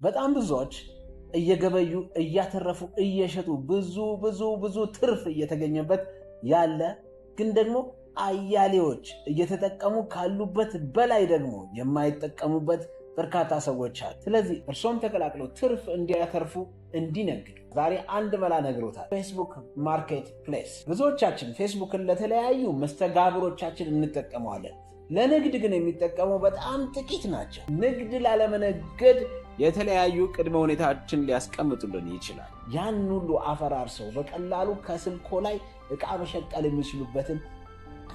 በጣም ብዙዎች እየገበዩ እያተረፉ እየሸጡ ብዙ ትርፍ እየተገኘበት ያለ ግን ደግሞ አያሌዎች እየተጠቀሙ ካሉበት በላይ ደግሞ የማይጠቀሙበት በርካታ ሰዎች አሉ። ስለዚህ እርሶም ተቀላቅለው ትርፍ እንዲያተርፉ እንዲነግዱ ዛሬ አንድ መላ ነግሮታል። ፌስቡክ ማርኬት ፕሌስ። ብዙዎቻችን ፌስቡክን ለተለያዩ መስተጋብሮቻችን እንጠቀመዋለን። ለንግድ ግን የሚጠቀሙ በጣም ጥቂት ናቸው። ንግድ ላለመነገድ የተለያዩ ቅድመ ሁኔታዎችን ሊያስቀምጡልን ይችላል። ያን ሁሉ አፈራርሰው በቀላሉ ከስልኮ ላይ ዕቃ መሸቀል የሚችሉበትን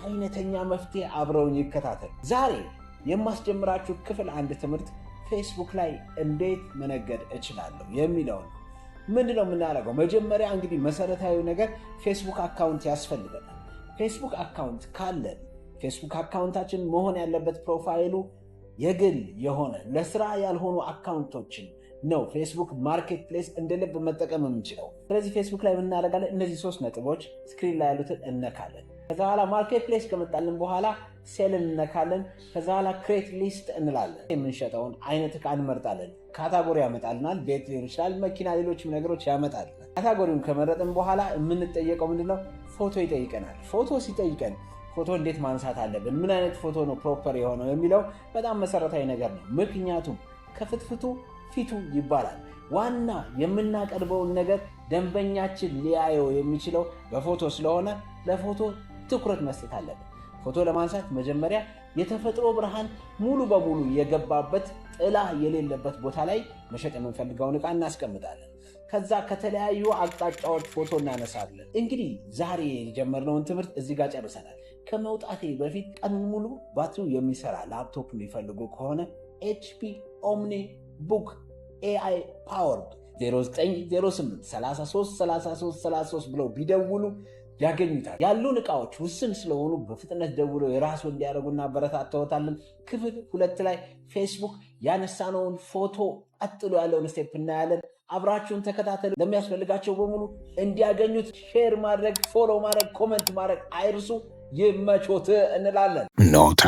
አይነተኛ መፍትሄ አብረውን ይከታተሉ። ዛሬ የማስጀምራችሁ ክፍል አንድ ትምህርት ፌስቡክ ላይ እንዴት መነገድ እችላለሁ የሚለውን። ምንድነው የምናደርገው? መጀመሪያ እንግዲህ መሰረታዊ ነገር ፌስቡክ አካውንት ያስፈልገናል። ፌስቡክ አካውንት ካለን ፌስቡክ አካውንታችን መሆን ያለበት ፕሮፋይሉ የግል የሆነ ለስራ ያልሆኑ አካውንቶችን ነው ፌስቡክ ማርኬት ፕሌስ እንደ ልብ መጠቀም የምንችለው። ስለዚህ ፌስቡክ ላይ የምናደርጋለን እነዚህ 3 ነጥቦች ስክሪን ላይ ያሉትን እነካለን። ከዛ በኋላ ማርኬት ፕሌስ ከመጣልን በኋላ ሴል እንነካለን። ከዛ በኋላ ክሬት ሊስት እንላለን። የምንሸጠውን አይነት ዕቃ እንመርጣለን። ካታጎሪ ያመጣልናል። ቤት ሊሆን ይችላል፣ መኪና፣ ሌሎችም ነገሮች ያመጣልናል። ካታጎሪውን ከመረጥን በኋላ የምንጠየቀው ምንድነው? ፎቶ ይጠይቀናል። ፎቶ ሲጠይቀን ፎቶ እንዴት ማንሳት አለብን፣ ምን አይነት ፎቶ ነው ፕሮፐር የሆነው የሚለው በጣም መሰረታዊ ነገር ነው። ምክንያቱም ከፍትፍቱ ፊቱ ይባላል። ዋና የምናቀርበውን ነገር ደንበኛችን ሊያየው የሚችለው በፎቶ ስለሆነ ለፎቶ ትኩረት መስጠት አለብን። ፎቶ ለማንሳት መጀመሪያ የተፈጥሮ ብርሃን ሙሉ በሙሉ የገባበት ጥላ የሌለበት ቦታ ላይ መሸጥ የምንፈልገውን ዕቃ እናስቀምጣለን። ከዛ ከተለያዩ አቅጣጫዎች ፎቶ እናነሳለን። እንግዲህ ዛሬ የጀመርነውን ትምህርት እዚህ ጋር ጨርሰናል። ከመውጣቴ በፊት ቀኑን ሙሉ ባትሪው የሚሰራ ላፕቶፕ የሚፈልጉ ከሆነ HP ኦምኒ ቡክ AI ፓወርድ 0908333333 ብለው ቢደውሉ ያገኙታል። ያሉን ዕቃዎች ውስን ስለሆኑ በፍጥነት ደውለው የራሱ እንዲያደርጉና አበረታተውታለን። ክፍል 2 ላይ ፌስቡክ ያነሳነውን ፎቶ ቀጥሎ ያለውን ስቴፕ እናያለን። አብራችሁን ተከታተሉ። ለሚያስፈልጋቸው በሙሉ እንዲያገኙት ሼር ማድረግ፣ ፎሎ ማድረግ፣ ኮመንት ማድረግ አይርሱ። ይመቾት እንላለን። ኖታ